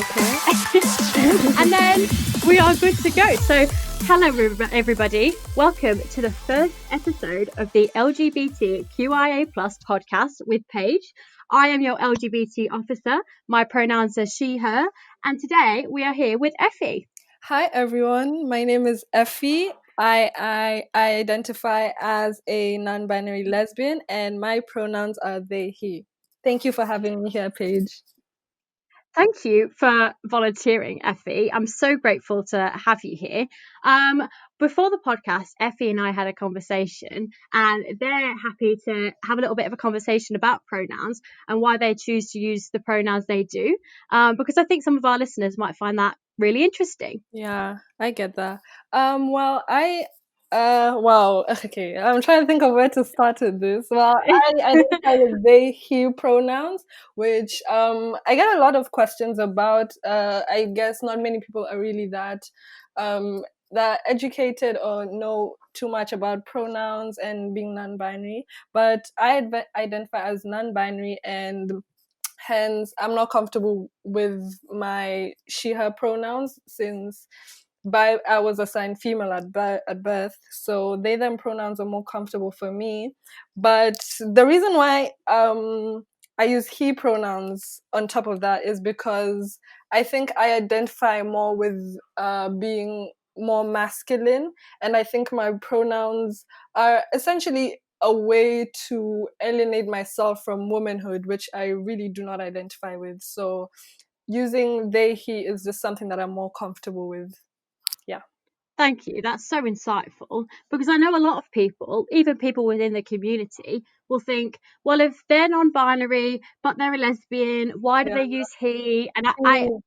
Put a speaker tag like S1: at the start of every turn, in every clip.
S1: Okay. And then we are good to go. So, hello, everybody. Welcome to the first episode of the LGBTQIA podcast with Paige. I am your LGBT officer. My pronouns are she, her. And today we are here with Efe.
S2: Hi, everyone. My name is Efe. I identify as a non-binary lesbian, and my pronouns are they, he. Thank you for having me here, Paige.
S1: Thank you for volunteering, Efe. I'm so grateful to have you here. Before the podcast, Efe and I had a conversation, and they're happy to have a little bit of a conversation about pronouns and why they choose to use the pronouns they do, because I think some of our listeners might find that really interesting.
S2: Yeah, I get that. Okay. I'm trying to think of where to start with this. Well, I identify with they, he pronouns, which I get a lot of questions about. I guess not many people are really that educated or know too much about pronouns and being non-binary. But I identify as non-binary, and hence I'm not comfortable with my she her pronouns since I was assigned female at birth, so they them pronouns are more comfortable for me. But the reason why I use he pronouns on top of that is because I think I identify more with being more masculine, and I think my pronouns are essentially a way to alienate myself from womanhood, which I really do not identify with. So using they, he is just something that I'm more comfortable with. Yeah.
S1: Thank you. That's so insightful, because I know a lot of people, even people within the community, will think, well, if they're non-binary but they're a lesbian, why do
S2: Yeah.
S1: they use he? And I
S2: Mm.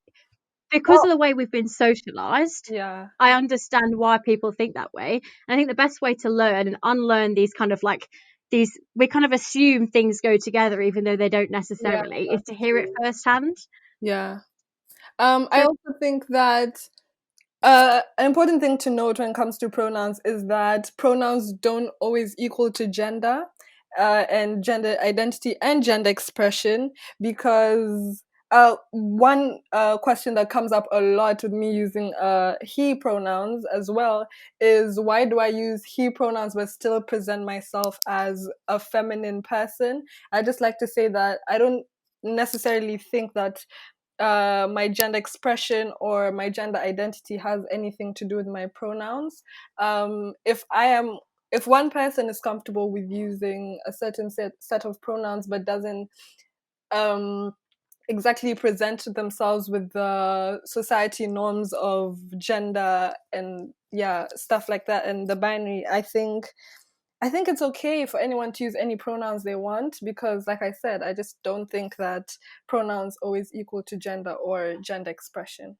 S1: because of the way we've been socialized,
S2: Yeah.
S1: I understand why people think that way. And I think the best way to learn and unlearn these kind of like these, we kind of assume things go together even though they don't
S2: Yeah,
S1: necessarily, is
S2: that's
S1: to hear it
S2: true.
S1: firsthand.
S2: Yeah. I
S1: So
S2: also think that an important thing to note when it comes to pronouns is that pronouns don't always equal to gender, and gender identity and gender expression, because one question that comes up a lot with me using he pronouns as well is, why do I use he pronouns but still present myself as a feminine person? I just like to say that I don't necessarily think that my gender expression or my gender identity has anything to do with my pronouns. If one person is comfortable with using a certain set of pronouns but doesn't um, exactly present themselves with the society norms of gender and stuff like that and the binary, I think it's okay for anyone to use any pronouns they want, because, like I said, I just don't think that pronouns always equal to gender or gender expression.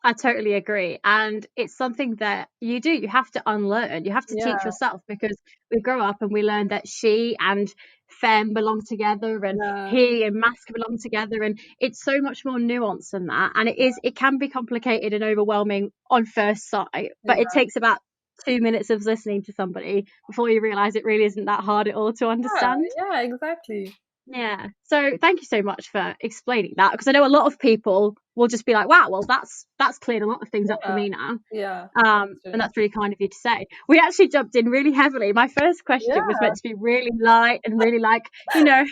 S1: I totally agree. And it's something that you have to unlearn. You have to teach
S2: Yeah,
S1: yourself, because we grow up and we learn that she and femme belong together and
S2: yeah,
S1: he and masc belong together. And it's so much more nuanced than that. And it can be complicated and overwhelming on first sight, but it
S2: yeah,
S1: takes about 2 minutes of listening to somebody before you realize it really isn't that hard at all to understand.
S2: yeah, exactly.
S1: Yeah. So thank you so much for explaining that, because I know a lot of people will just be like, wow, well, that's cleared a lot of things up for
S2: Yeah,
S1: me now.
S2: yeah,
S1: And that's really kind of you to say. We actually jumped in really heavily. My first question was
S2: yeah,
S1: meant to be really light and really like,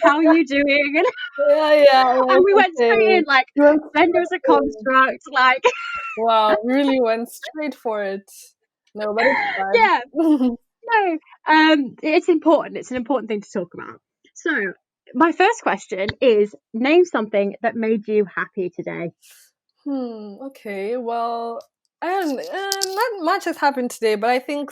S1: how are you doing? And,
S2: yeah, yeah.
S1: and
S2: It's
S1: we went straight
S2: okay.
S1: in like
S2: You went
S1: gender as a
S2: straight in.
S1: construct, like
S2: Wow, really went straight for it. No, but it's
S1: yeah,
S2: fine.
S1: no. It's important. It's an important thing to talk about. So my first question is, name something that made you happy today.
S2: Okay. Well, not much has happened today, but I think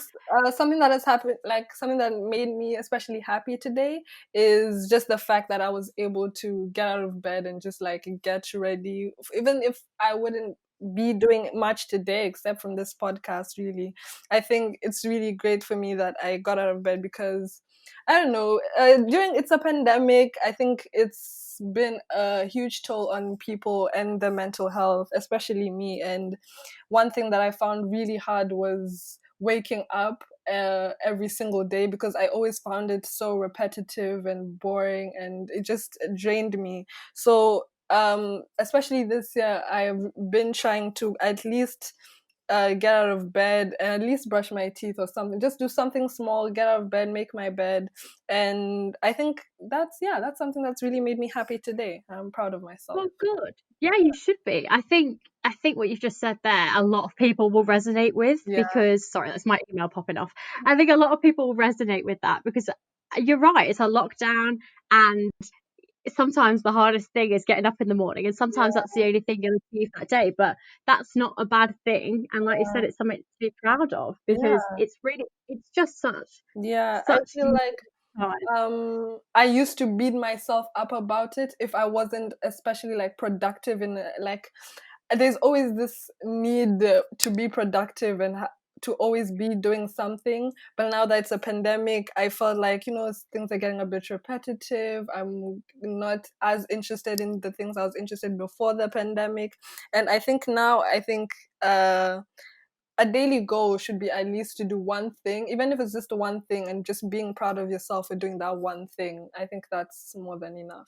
S2: something that has happened, like something that made me especially happy today, is just the fact that I was able to get out of bed and just like get ready, even if I wouldn't be doing much today except from this podcast. Really, I think it's really great for me that I got out of bed, because I don't know. During it's a pandemic, I think it's been a huge toll on people and their mental health, especially me. And one thing that I found really hard was waking up every single day, because I always found it so repetitive and boring, and it just drained me. So especially this year, I've been trying to at least get out of bed and at least brush my teeth or something. Just do something small, get out of bed, make my bed. And I think that's something that's really made me happy today. I'm proud of myself.
S1: Well, good. Yeah, you should be. I think what you've just said there, a lot of people will resonate with
S2: Yeah.
S1: because sorry, that's my email popping off. I think a lot of people will resonate with that because you're right, it's a lockdown and sometimes the hardest thing is getting up in the morning and sometimes
S2: Yeah.
S1: that's the only thing you'll achieve that day, but that's not a bad thing. And like you said, it's something to be proud of because
S2: Yeah.
S1: it's just
S2: Yeah. I
S1: such
S2: feel like
S1: time.
S2: I used to beat myself up about it if I wasn't especially like productive in like there's always this need to be productive and to always be doing something. But now that it's a pandemic, I felt like, things are getting a bit repetitive. I'm not as interested in the things I was interested in before the pandemic. And I think now, a daily goal should be at least to do one thing, even if it's just one thing, and just being proud of yourself for doing that one thing. I think that's more than enough.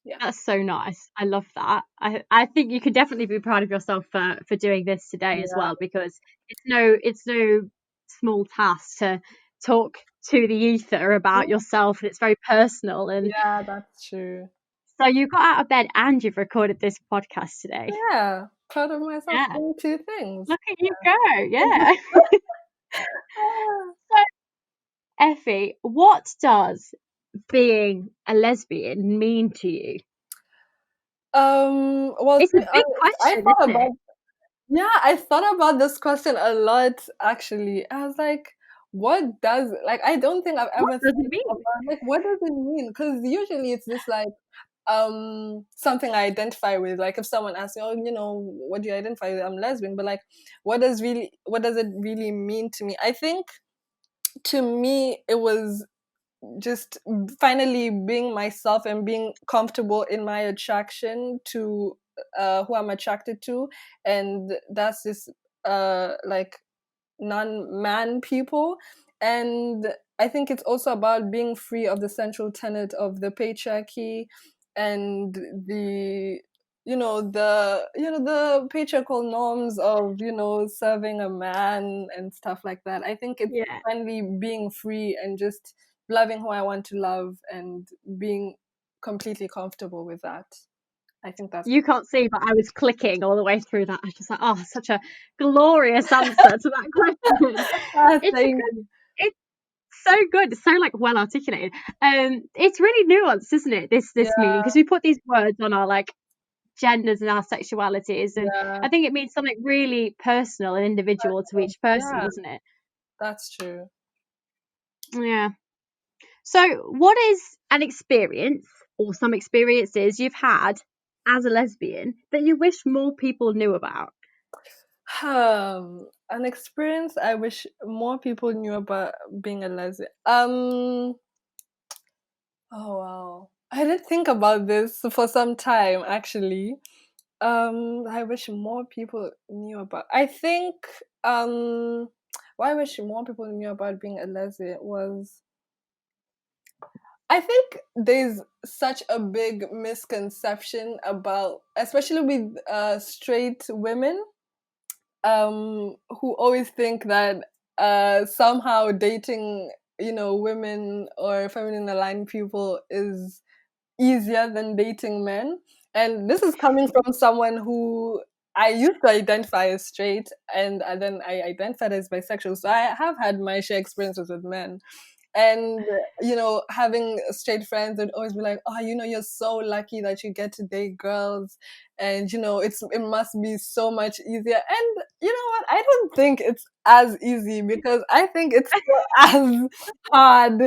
S2: Yeah.
S1: That's so nice. I love that. I think you can definitely be proud of yourself for doing this today as
S2: Yeah.
S1: well because it's no small task to talk to the ether about yourself and it's very personal and
S2: Yeah, that's true.
S1: so you got out of bed and you've recorded this podcast today.
S2: Yeah, proud of myself
S1: Yeah.
S2: doing two things.
S1: Look at you go. Yeah. So Effie, what does being a lesbian mean to you?
S2: Well, to
S1: It's a
S2: be
S1: big
S2: honest,
S1: question, isn't it?
S2: I thought about this question a lot actually. I was like, what does, like, I don't think I've
S1: What
S2: ever
S1: does it
S2: thought about,
S1: mean?
S2: like, what does it mean? Because usually it's just like, something I identify with. Like, if someone asks me, oh, what do you identify with? I'm lesbian, but like, what does it really mean to me? I think to me, it was just finally being myself and being comfortable in my attraction to who I'm attracted to, and that's this like non-man people. And I think it's also about being free of the central tenet of the patriarchy and the the patriarchal norms of serving a man and stuff like that. I think it's
S1: Yeah.
S2: finally being free and just loving who I want to love and being completely comfortable with that. I think that's
S1: You can't see, but I was clicking all the way through that. I was just like, oh, such a glorious answer to that question. It's a
S2: thank
S1: good,
S2: you.
S1: it's so good. It's so like well articulated. It's really nuanced, isn't it? This meaning
S2: Yeah,
S1: because we put these words on our like genders and our sexualities, and
S2: yeah,
S1: I think it means something really personal and individual to each person,
S2: yeah,
S1: doesn't it?
S2: that's true.
S1: Yeah. So, what is an experience or some experiences you've had as a lesbian that you wish more people knew about?
S2: An experience I wish more people knew about being a lesbian. Oh wow. I did think about this for some time actually. I wish more people knew about. I think what I wish more people knew about being a lesbian was, I think there's such a big misconception about, especially with straight women, who always think that somehow dating, women or feminine aligned people is easier than dating men. And this is coming from someone who I used to identify as straight, and then I identified as bisexual. So I have had my share experiences with men. And having straight friends would always be like, oh, you're so lucky that you get to date girls, and it must be so much easier. And you know what, I don't think it's as easy, because I think it's still as hard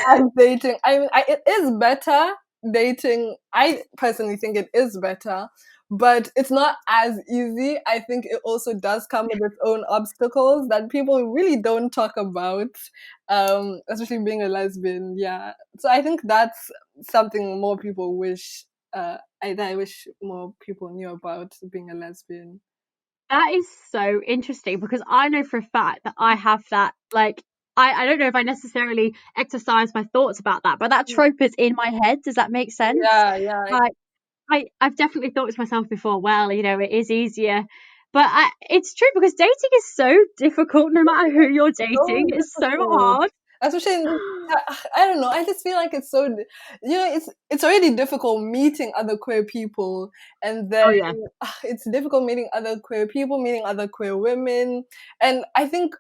S2: as dating. I mean, it is better dating. I personally think it is better, but it's not as easy. I think it also does come with its own obstacles that people really don't talk about, especially being a lesbian. Yeah, so I think that's something more people wish, I wish more people knew about being a lesbian.
S1: That is so interesting because I know for a fact that I have that, like, I don't know if I necessarily exercise my thoughts about that, but that trope is in my head. Does that make sense?
S2: Yeah, yeah,
S1: Like, I've definitely thought to myself before, well, it is easier. But it's true, because dating is so difficult no matter who you're dating.
S2: So
S1: It's so
S2: difficult,
S1: hard.
S2: especially I don't know. I just feel like it's so it's already difficult meeting other queer people, and then
S1: Oh, yeah.
S2: it's difficult meeting other queer people, meeting other queer women, and I think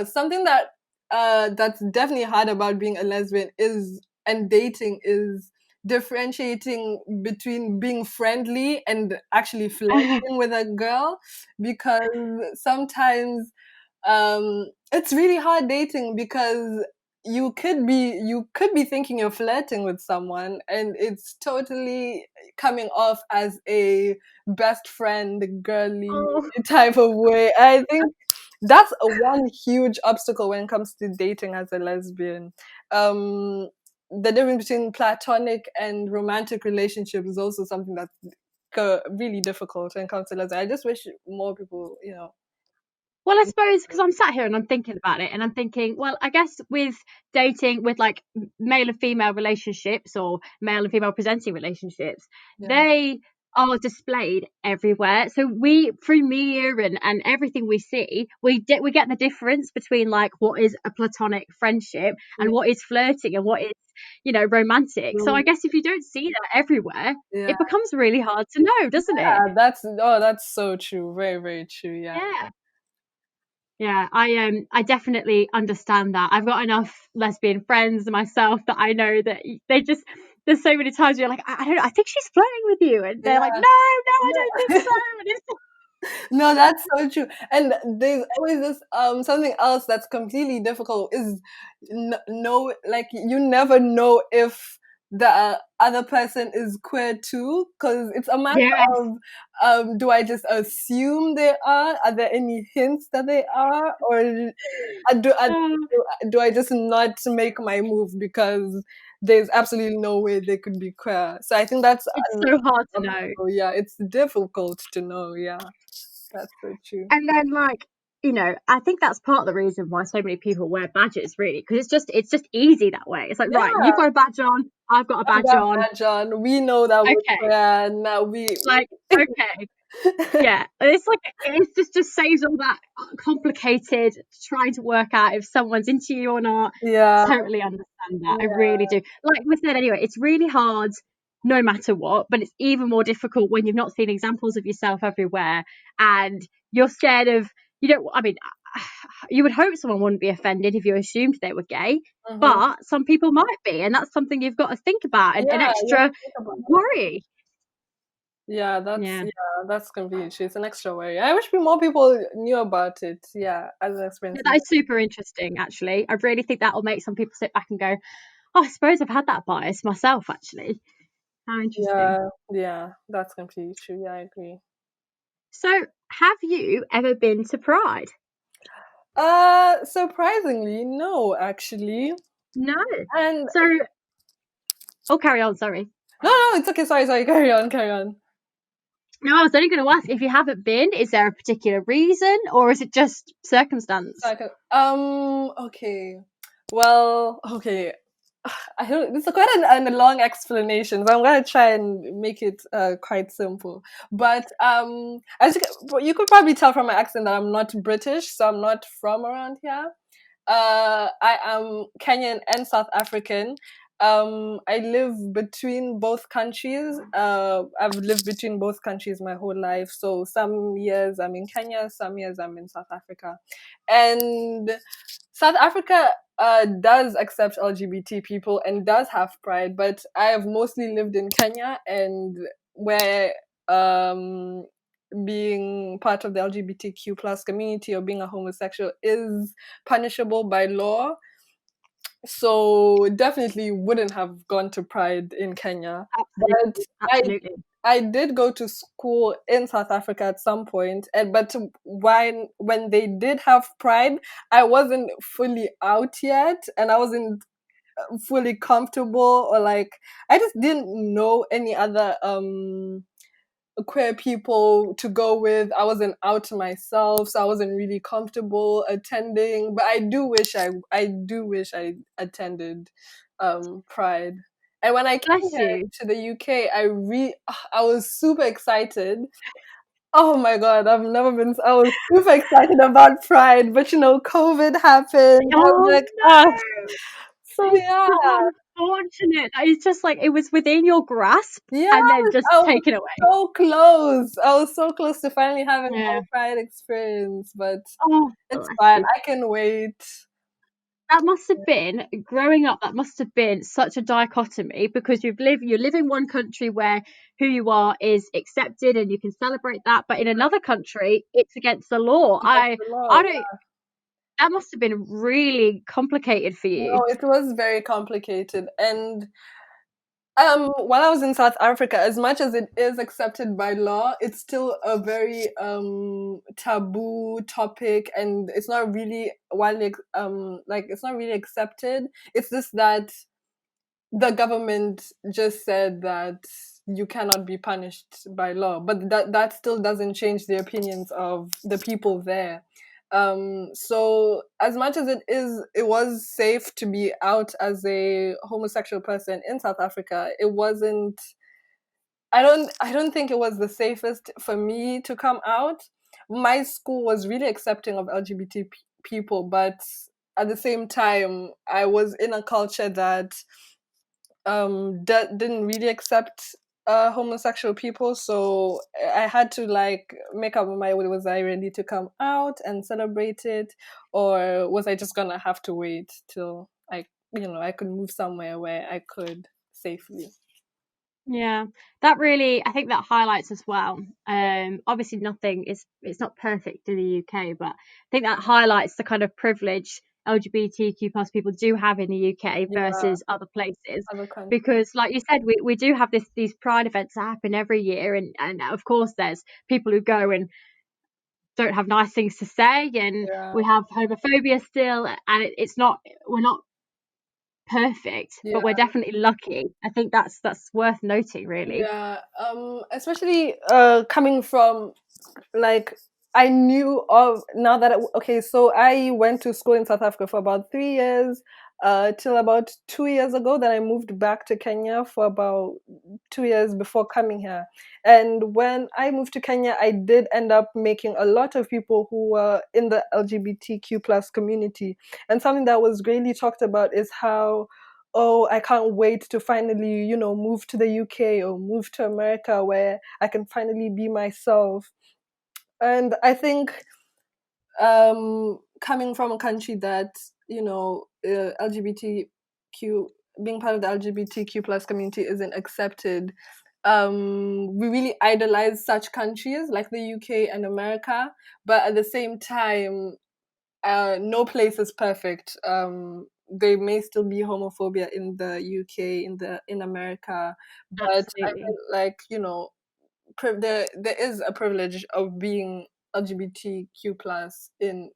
S2: something that that's definitely hard about being a lesbian is and dating is differentiating between being friendly and actually flirting with a girl, because sometimes it's really hard dating, because you could be thinking you're flirting with someone and it's totally coming off as a best friend girly
S1: Oh.
S2: type of way. I think that's a one huge obstacle when it comes to dating as a lesbian. The difference between platonic and romantic relationships is also something that's really difficult when it comes to lesbian. I just wish more people,
S1: Well, I suppose because I'm sat here and I'm thinking about it, and I'm thinking, well, I guess with dating, with like male and female relationships, or male and female presenting relationships,
S2: yeah.
S1: they are displayed everywhere. So we, through media and everything we see, we get the difference between like what is a platonic friendship
S2: Yeah.
S1: and what is flirting and what is romantic. So I
S2: Mm,
S1: guess if you don't see that everywhere,
S2: yeah,
S1: it becomes really hard to know, doesn't it?
S2: that's so true. Very, very true. Yeah.
S1: Yeah. Yeah, I definitely understand that. I've got enough lesbian friends myself that I know that they just, there's so many times you're like, I don't know, I think she's flirting with you, and they're like, no,
S2: Yeah.
S1: no, I don't think
S2: Yeah.
S1: so. And it's
S2: No, that's so true. And there's always this something else that's completely difficult is no, like you never know if the other person is queer too, because it's a matter
S1: yes,
S2: of do I just assume they are there any hints that they are, or
S1: oh,
S2: do I just not make my move because there's absolutely no way they could be queer? So I think that's
S1: it's
S2: another
S1: so hard to know.
S2: obstacle. Yeah, it's difficult to know. Yeah, that's so true.
S1: And then like, I think that's part of the reason why so many people wear badges, really, because it's just easy that way. It's like, right,
S2: Yeah,
S1: you've got a badge on, I've got a
S2: I've
S1: badge
S2: got
S1: on.
S2: badge on. We know that we're
S1: Okay,
S2: queer, and now we.
S1: like, okay. Yeah, it's like it's just saves all that complicated trying to work out if someone's into you or not.
S2: Yeah,
S1: Totally understand that. I
S2: yeah.
S1: really do. Like we said, anyway, it's really hard no matter what, but it's even more difficult when you've not seen examples of yourself everywhere, and you're scared of, I mean, you would hope someone wouldn't be offended if you assumed they were gay,
S2: Hmm.
S1: but some people might be, and that's something you've got to think about, and an
S2: Yeah, you have
S1: extra
S2: to think about that.
S1: worry.
S2: Yeah,
S1: Yeah.
S2: that's completely true. It's an extra worry. I wish more people knew about it. Yeah, as an experience.
S1: Yeah, that is super interesting, actually. I really think that will make some people sit back and go, oh, I suppose I've had that bias myself, actually. How interesting.
S2: Yeah, yeah, that's completely true. Yeah, I agree.
S1: So, have you ever been to Pride?
S2: Surprisingly, no, actually.
S1: No.
S2: And
S1: So, oh, carry on, sorry.
S2: no, it's okay. Sorry, sorry. Carry on, carry on.
S1: No, I was only going to ask, if you haven't been, is there a particular reason, or is it just circumstance?
S2: Like, okay. Well, okay. I don't. It's quite a long explanation, so I'm gonna try and make it quite simple. But as you could probably tell from my accent that I'm not British, so I'm not from around here. I am Kenyan and South African. I live between both countries. I've lived between both countries my whole life. So some years I'm in Kenya, some years I'm in South Africa. And South Africa does accept LGBT people and does have pride, but I have mostly lived in Kenya, and where being part of the LGBTQ plus community or being a homosexual is punishable by law. So definitely wouldn't have gone to Pride in Kenya. But
S1: Absolutely.
S2: I
S1: Absolutely.
S2: I did go to school in South Africa at some point, and but when they did have Pride, I wasn't fully out yet, and I wasn't fully comfortable, or like I just didn't know any other queer people to go with. I wasn't out myself, so I wasn't really comfortable attending. But I do wish I attended Pride. And when I came
S1: Bless
S2: here
S1: you.
S2: to the UK, I was super excited. Oh my God, I was super excited about Pride, but COVID happened. I was
S1: Oh
S2: like,
S1: no!
S2: so
S1: It's
S2: yeah,
S1: so unfortunate. It's just like it was within your grasp
S2: yes,
S1: and then just
S2: I was
S1: taken away.
S2: so close. I was so close to finally having my
S1: Yeah.
S2: Pride experience, but
S1: Oh,
S2: it's
S1: bless
S2: fine.
S1: you.
S2: I can wait.
S1: That must have been growing up. That must have been such a dichotomy because you live in one country where who you are is accepted and you can celebrate that, but in another country it's against the law.
S2: Against
S1: I
S2: the law.
S1: I don't. That must have been really complicated for you.
S2: No, it was very complicated. And while I was in South Africa, as much as it is accepted by law, it's still a very taboo topic, and it's not really widely like it's not really accepted. It's just that the government just said that you cannot be punished by law, but that still doesn't change the opinions of the people there. So as much as it was safe to be out as a homosexual person in South Africa, it wasn't. I don't think it was the safest for me to come out. My school was really accepting of LGBT people, but at the same time, I was in a culture that didn't really accept homosexual people, so I had to like make up my mind, was I ready to come out and celebrate it, or was I just gonna have to wait till I could move somewhere where I could safely.
S1: Yeah, that really, I think that highlights as well. Obviously, it's not perfect in the UK, but I think that highlights the kind of privilege LGBTQ plus people do have in the UK
S2: Yeah,
S1: versus other places.
S2: other countries.
S1: Because, like you said, we do have these Pride events that happen every year, and of course, there's people who go and don't have nice things to say, and
S2: Yeah,
S1: we have homophobia still, and it's not we're not perfect,
S2: yeah,
S1: but we're definitely lucky. I think that's worth noting, really.
S2: yeah. Especially coming from like I knew of now that okay, so I went to school in South Africa for about 3 years, till about 2 years ago. Then I moved back to Kenya for about 2 years before coming here. And when I moved to Kenya, I did end up making a lot of people who were in the LGBTQ plus community. And something that was greatly talked about is how, oh, I can't wait to finally, move to the UK or move to America where I can finally be myself. And I think coming from a country that LGBTQ, being part of the LGBTQ plus community isn't accepted, we really idolize such countries like the UK and America, but at the same time, no place is perfect. There may still be homophobia in the UK, in America, but I
S1: Absolutely.
S2: feel like there is a privilege of being LGBTQ plus in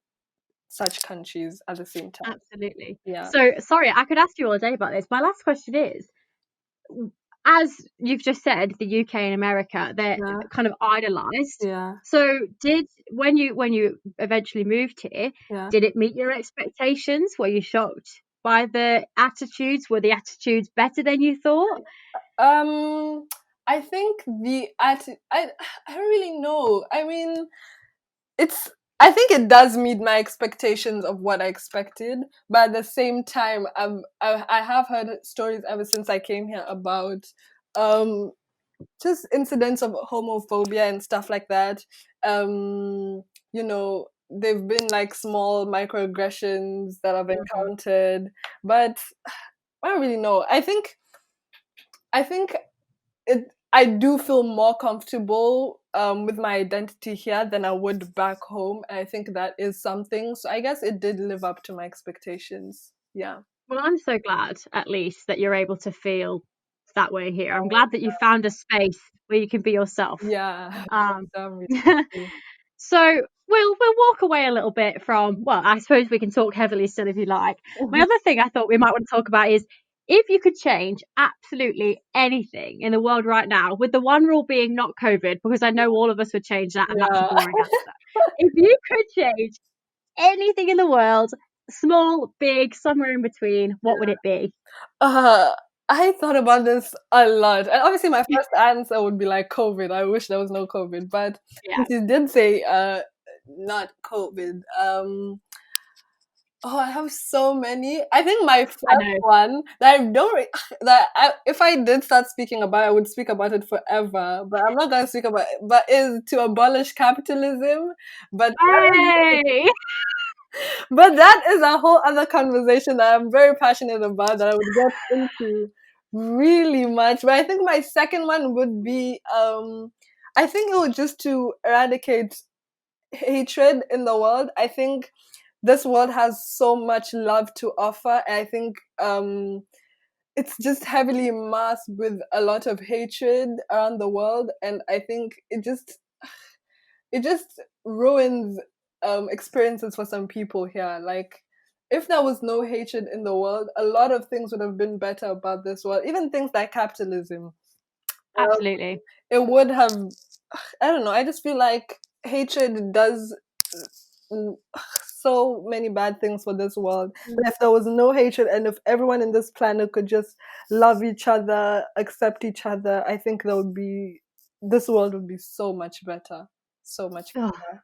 S2: such countries at the same time.
S1: Absolutely.
S2: Yeah,
S1: So, sorry, I could ask you all day about this. My last question is, as you've just said, the UK and America, they're
S2: yeah,
S1: kind of idolized.
S2: yeah,
S1: So, did when you eventually moved here,
S2: yeah.
S1: did it meet your expectations? Were you shocked by the attitudes? Were the attitudes better than you thought?
S2: Um, I think I don't really know. I mean, it's I think it does meet my expectations of what I expected, but at the same time, I have heard stories ever since I came here about um just incidents of homophobia and stuff like that. They've been like small microaggressions that I've
S1: Mhm.
S2: encountered, but I don't really know. I think I do feel more comfortable with my identity here than I would back home. And I think that is something. So I guess it did live up to my expectations. Yeah.
S1: Well, I'm so glad at least that you're able to feel that way here. I'm glad that you found a space where you can be yourself.
S2: Yeah.
S1: Um,
S2: Really happy.
S1: so we'll walk away a little bit from, well, I suppose we can talk heavily still if you like. My other thing I thought we might want to talk about is if you could change absolutely anything in the world right now, with the one rule being not COVID, because I know all of us would change that and that's a
S2: Yeah.
S1: boring answer. If you could change anything in the world, small, big, somewhere in between, what would it be?
S2: Uh, I thought about this a lot. And obviously my first answer would be like COVID. I wish there was no COVID. But
S1: Yeah.
S2: you did say not COVID. Oh, I have so many. I think my first one that I don't if I did start speaking about it, I would speak about it forever. But I'm not gonna speak about it. But is to abolish capitalism. But
S1: Hey!
S2: but that is a whole other conversation that I'm very passionate about that I would get into really much. But I think my second one would be I think it would just to eradicate hatred in the world. I think this world has so much love to offer, and I think it's just heavily masked with a lot of hatred around the world, and I think it just ruins experiences for some people here. Like, if there was no hatred in the world, a lot of things would have been better about this world. Even things like capitalism.
S1: Absolutely.
S2: It would have. I don't know. I just feel like hatred does so many bad things for this world. But if there was no hatred and if everyone in this planet could just love each other, accept each other, I think this world would be so much better. So much better.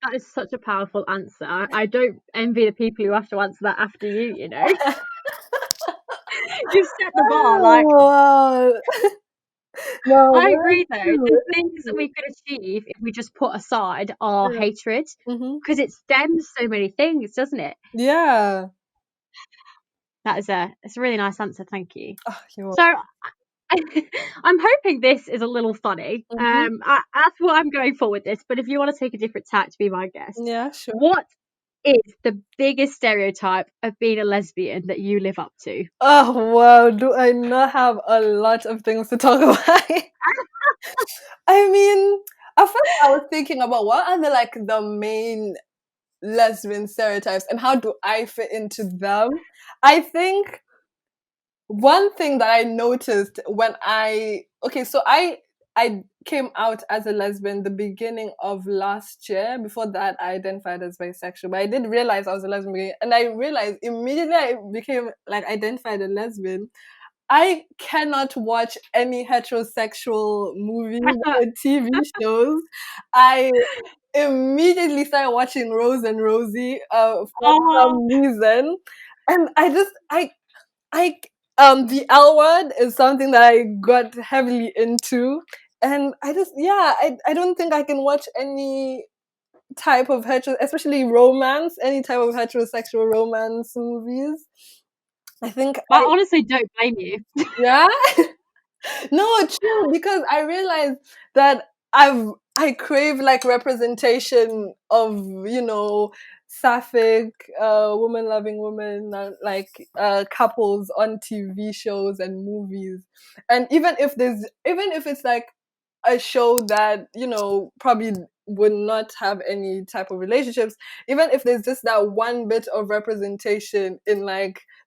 S1: That is such a powerful answer. I don't envy the people who have to answer that after you, you know. You've set the bar, like.
S2: Wow. No,
S1: I agree, though. The things that we could achieve if we just put aside our hatred, because it stems so many things, doesn't it?
S2: Yeah.
S1: It's a really nice answer. Thank you.
S2: Oh,
S1: so I'm hoping this is a little funny. That's what I'm going for with this. But if you want to take a different tack to be my guest,
S2: yeah, sure.
S1: What is the biggest stereotype of being a lesbian that you live up to?
S2: Oh wow, do I not have a lot of things to talk about? I mean, at first I was thinking about what are the main lesbian stereotypes and how do I fit into them? I think one thing that I noticed when I came out as a lesbian the beginning of last year. Before that, I identified as bisexual, but I did realize I was a lesbian, and I realized immediately I became identified a lesbian. I cannot watch any heterosexual movies or TV shows. I immediately started watching Rose and Rosie for some reason, and the L word is something that I got heavily into, and I don't think I can watch any type of especially romance, any type of heterosexual romance movies. I think
S1: I honestly don't blame you.
S2: Yeah. No, true, because I realized that I crave representation of, sapphic woman loving women, couples on TV shows and movies. And even if it's a show that, probably would not have any type of relationships, even if there's just that one bit of representation in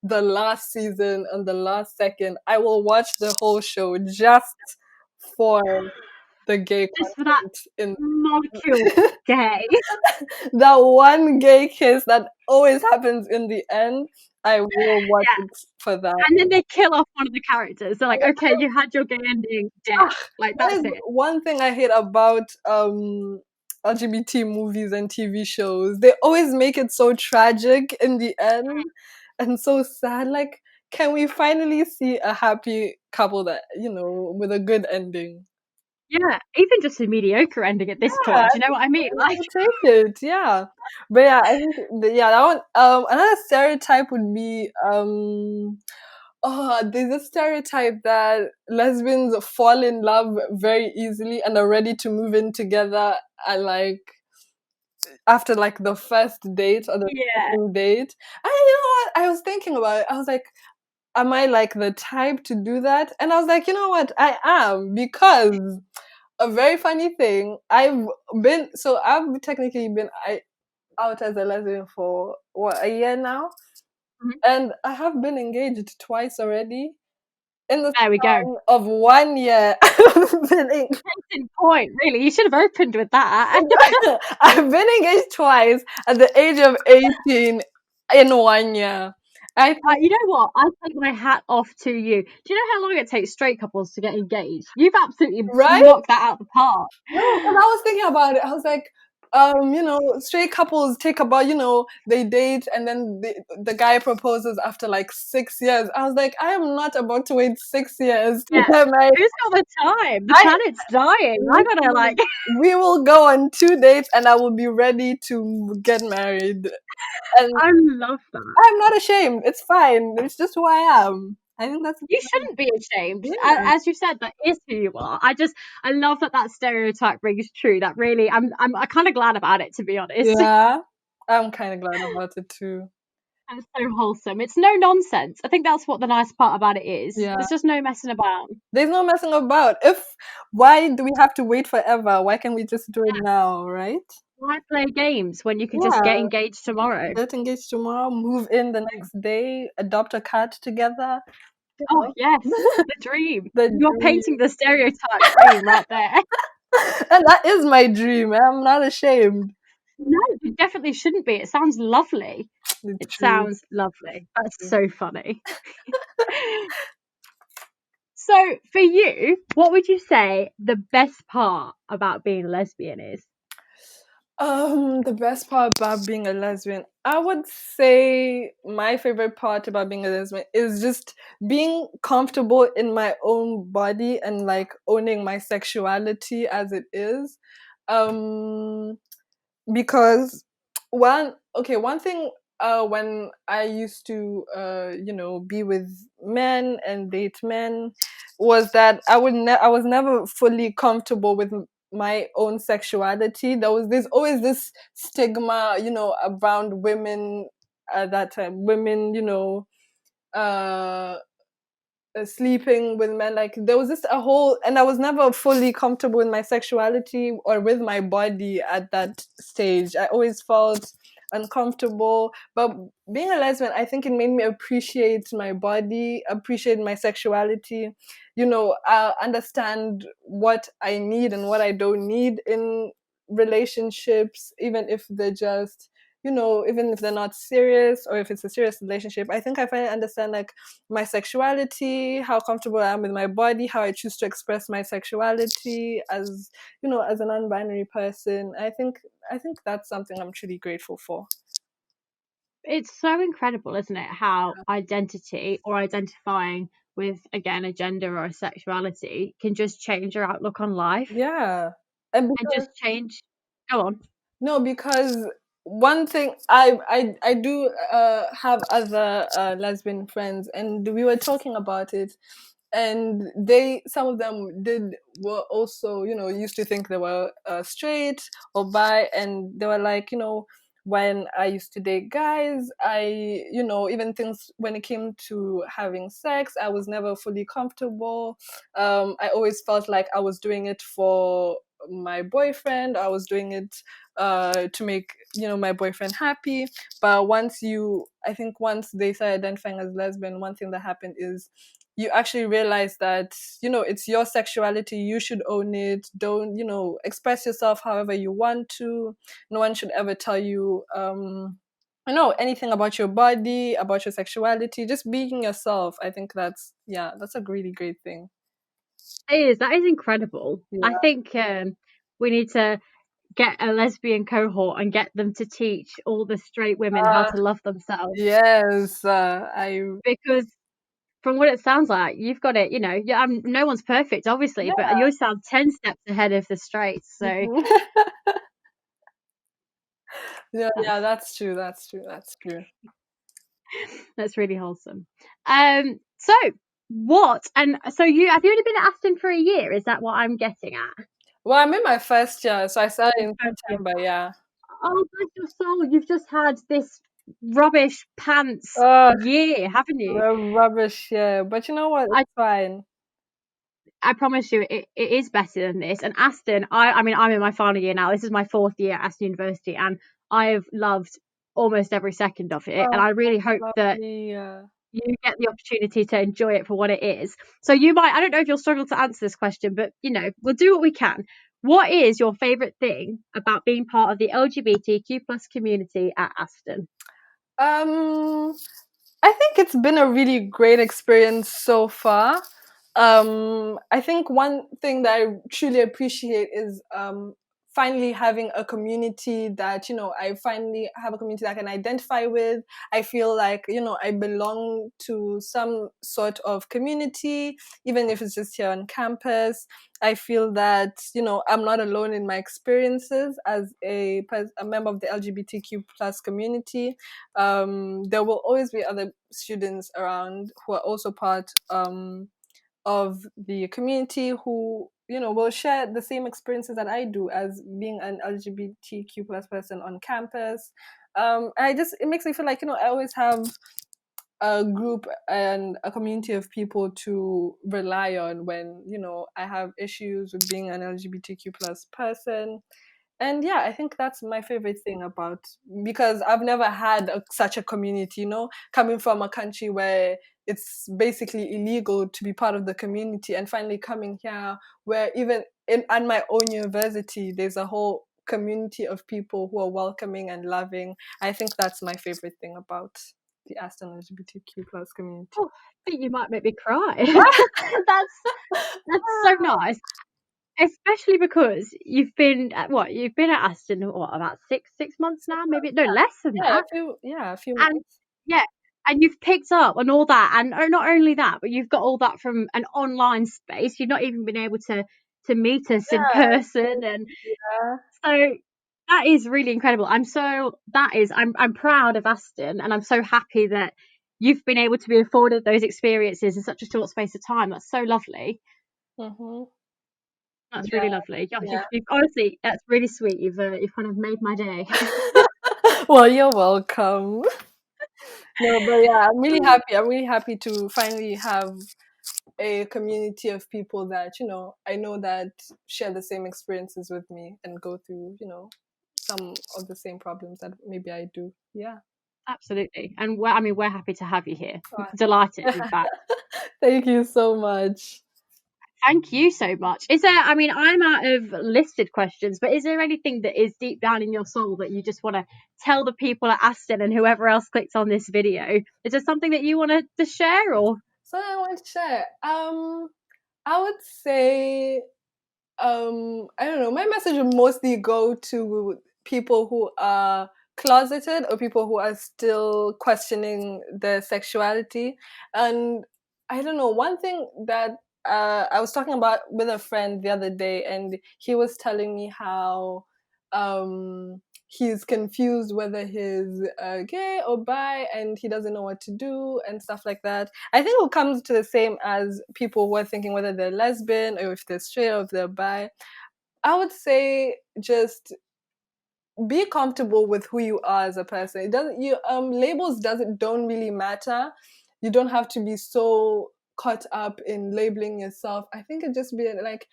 S2: the last season and the last second, I will watch the whole show just for the gay
S1: just for that
S2: in
S1: molecule gay.
S2: that one gay kiss that always happens in the end. I will watch it for that.
S1: And then they kill off one of the characters. They're like, okay, you had your gay ending, death. That's it.
S2: One thing I hate about LGBT movies and TV shows. They always make it so tragic in the end and so sad. Can we finally see a happy couple that, with a good ending?
S1: Yeah, even just a mediocre ending at this point. Do you know what I mean?
S2: Take it, yeah. But yeah, I think that one. Another stereotype would be there's a stereotype that lesbians fall in love very easily and are ready to move in together at after the first date or the second date. And you know what? I was thinking about it. I was like, am I the type to do that? And I was like, you know what? I am, because a very funny thing. I've technically been out as a lesbian for a year now, and I have been engaged twice already. In the span of 1 year,
S1: point, really. You should have opened with that.
S2: I've been engaged twice at the age of 18 in 1 year.
S1: You know what? I take my hat off to you. Do you know how long it takes straight couples to get engaged? You've absolutely
S2: Right?
S1: knocked that out of the park.
S2: No, because I was thinking about it. I was like, straight couples take about, they date and then the guy proposes after like 6 years. I was like, I am not about to wait 6 years to
S1: Yeah.
S2: get married.
S1: Who's got the time? The
S2: I
S1: planet's dying. I gotta like.
S2: we will go on 2 dates and I will be ready to get married. And
S1: I love that.
S2: I'm not ashamed. It's fine. It's just who I am. I think that's
S1: You shouldn't be ashamed.
S2: yeah.
S1: As you said, that is who you are. I love that stereotype rings true. That really, I'm kind of glad about it, to be honest.
S2: Yeah. I'm kind of glad about it too.
S1: It's so wholesome. It's no nonsense. I think that's what the nice part about it is.
S2: Yeah.
S1: There's just no messing about.
S2: There's no messing about. Why do we have to wait forever? Why can't we just do it now, right?
S1: Why play games when you can just get
S2: Yeah.
S1: engaged tomorrow?
S2: Get engaged tomorrow, move in the next day, adopt a cat together.
S1: Oh yes, the dream.
S2: The
S1: You're
S2: dream.
S1: painting the stereotype dream right there.
S2: And that is my dream. I'm not ashamed.
S1: No, you definitely shouldn't be. It sounds lovely. It sounds lovely. That's so funny. So, for you, what would you say the best part about being a lesbian is?
S2: The best part about being a lesbian, I would say my favorite part about being a lesbian is just being comfortable in my own body and like owning my sexuality as it is. Because one thing when I used to be with men and date men was that I was never fully comfortable with my own sexuality. There's always this stigma, around women at that time. Women, uh sleeping with men, like there was just a whole, and I was never fully comfortable with my sexuality or with my body at that stage. I always felt uncomfortable, but being a lesbian, I think it made me appreciate my body, appreciate my sexuality, understand what I need and what I don't need in relationships, even if they're just, even if they're not serious, or if it's a serious relationship. I think I finally understand like my sexuality, how comfortable I am with my body, how I choose to express my sexuality as, as a non-binary person. I think that's something I'm truly grateful for.
S1: It's so incredible, isn't it? How identity or identifying with, again, a gender or a sexuality can just change your outlook on life
S2: Yeah. And
S1: and just change. Go on.
S2: no, because one thing I do have other lesbian friends, and we were talking about it, and some of them were also, used to think they were straight or bi, and they were like, when I used to date guys, I, even things when it came to having sex, I was never fully comfortable. I always felt like I was doing it for my boyfriend. I was doing it to make, my boyfriend happy. But I think once they started identifying as lesbian, one thing that happened is you actually realize that, it's your sexuality, you should own it. Don't, express yourself however you want to. No one should ever tell you anything about your body, about your sexuality. Just being yourself. I think that's a really great thing.
S1: That is incredible.
S2: Yeah.
S1: I think we need to get a lesbian cohort and get them to teach all the straight women how to love themselves.
S2: Yes,
S1: Because from what it sounds like, you've got it, no one's perfect, obviously, but you sound 10 steps ahead of the straights. So
S2: yeah, that's true. That's
S1: really wholesome. So you have you only been at Aston for a year? Is that what I'm getting at?
S2: Well, I'm in my first year, so I started in September. Yeah.
S1: Oh, bless your soul! You've just had this rubbish pants year, haven't you?
S2: Rubbish, yeah. But you know what? It's fine.
S1: I promise you, it is better than this. And Aston, I mean, I'm in my final year now. This is my 4th year at Aston University, and I've loved almost every second of it. And I really hope that you get the opportunity to enjoy it for what it is. So I don't know if you'll struggle to answer this question, but we'll do what we can. What is your favourite thing about being part of the LGBTQ plus community at Aston?
S2: I think it's been a really great experience so far. I think one thing that I truly appreciate is finally having a community that, I finally have a community that I can identify with. I feel like, I belong to some sort of community, even if it's just here on campus. I feel that, I'm not alone in my experiences as a member of the LGBTQ plus community. There will always be other students around who are also part of the community who will share the same experiences that I do as being an LGBTQ plus person on campus. It makes me feel like I always have a group and a community of people to rely on when I have issues with being an LGBTQ plus person. And yeah, I think that's my favorite thing about, because I've never had such a community, coming from a country where it's basically illegal to be part of the community, and finally coming here where even at my own university, there's a whole community of people who are welcoming and loving. I think that's my favorite thing about the Aston LGBTQ plus community.
S1: Oh, I think you might make me cry. That's so nice. Especially because you've been at Aston about six months now, maybe no less than that.
S2: A few
S1: And
S2: months.
S1: yeah, and you've picked up on all that, and not only that, but you've got all that from an online space. You've not even been able to meet us in person, and
S2: Yeah.
S1: so that is really incredible. I'm proud of Aston, and I'm so happy that you've been able to be afforded those experiences in such a short space of time. That's so lovely.
S2: Mm-hmm.
S1: That's
S2: Yeah,
S1: really lovely. Gosh,
S2: yeah.
S1: you've honestly, that's really sweet. You've kind of made my day.
S2: Well, you're welcome. No, but yeah, I'm really happy. I'm really happy to finally have a community of people that, I know that share the same experiences with me and go through, some of the same problems that maybe I do. Yeah.
S1: Absolutely. And we're happy to have you here. Delighted, in fact.
S2: Thank you so much.
S1: Thank you so much. I'm out of listed questions, but is there anything that is deep down in your soul that you just want to tell the people at Aston and whoever else clicked on this video? Is there something that you want to share, or?
S2: So I want to share. I would say, I don't know, my message would mostly go to people who are closeted or people who are still questioning their sexuality. And I don't know, one thing that I was talking about with a friend the other day, and he was telling me how he's confused whether he's gay or bi, and he doesn't know what to do and stuff like that. I think it comes to the same as people who are thinking whether they're lesbian or if they're straight or if they're bi. I would say just be comfortable with who you are as a person. It doesn't you labels doesn't don't really matter. You don't have to be so caught up in labeling yourself. I think it just be like,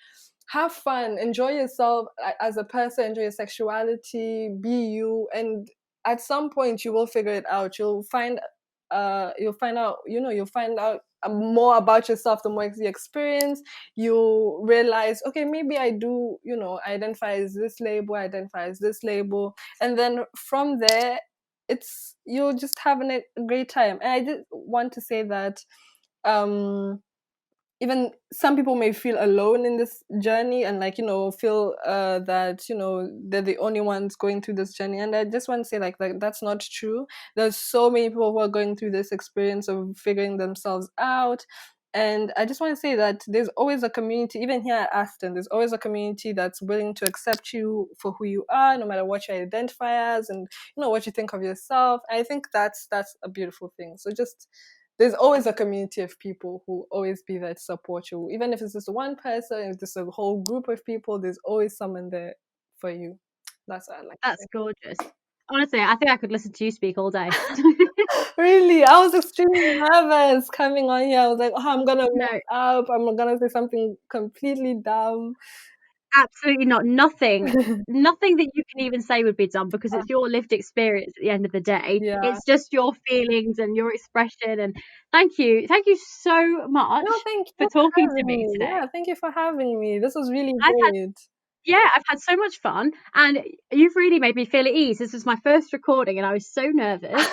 S2: have fun, enjoy yourself as a person, enjoy your sexuality, be you, and at some point you will figure it out. You'll find out, you'll find out more about yourself the more you experience. You realize, okay, maybe I do, identify as this label, identify as this label, and then from there you're just having a great time. And I did want to say that even some people may feel alone in this journey, and feel that they're the only ones going through this journey, and I just want to say like that's not true. There's so many people who are going through this experience of figuring themselves out, and I just want to say that there's always a community, even here at Aston, there's always a community that's willing to accept you for who you are, no matter what you identify as, and what you think of yourself. I think that's a beautiful thing. So just there's always a community of people who always be there to support you. Even if it's just one person, if it's a whole group of people, there's always someone there for you. That's what I like to
S1: That's gorgeous. Honestly, I think I could listen to you speak all day.
S2: say. Really, I was extremely nervous coming on here. I was like, oh, I'm gonna
S1: No,
S2: mess up. I'm gonna say something completely dumb.
S1: absolutely not. Nothing that you can even say would be done, because it's your lived experience at the end of the day.
S2: Yeah.
S1: It's just your feelings and your expression. And thank you so much
S2: No, thank
S1: for
S2: you for
S1: talking to
S2: having
S1: me
S2: me.
S1: today.
S2: Yeah, thank you for having me. This was really
S1: I've had
S2: great.
S1: I've had so much fun, and you've really made me feel at ease. This was my first recording, and I was so nervous.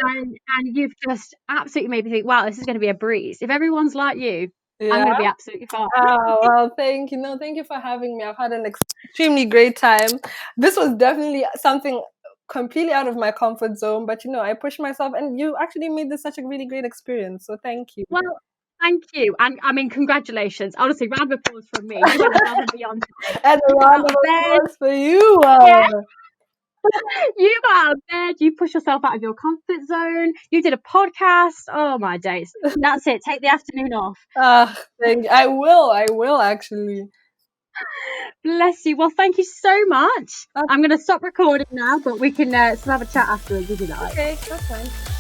S1: And you've just absolutely made me think, wow, this is going to be a breeze. If everyone's like you, I'm
S2: Yeah.
S1: going to be absolutely fine.
S2: Oh, well, thank you. No, thank you for having me. I've had an extremely great time. This was definitely something completely out of my comfort zone, but I pushed myself, and you actually made this such a really great experience. So thank you.
S1: Well, thank you. And I mean, congratulations. Honestly, round of applause from me. You went above and beyond today.
S2: And a
S1: You got
S2: round
S1: out
S2: of
S1: of bed.
S2: applause for you.
S1: Yeah. You got out of bed. You pushed yourself out of your comfort zone. You did a podcast. Oh my days. That's it. Take the afternoon off.
S2: Thank you. I will actually.
S1: Bless you. Well, thank you so much. I'm going to stop recording now, but we can still have a chat afterwards if you like.
S2: Okay, that's fine.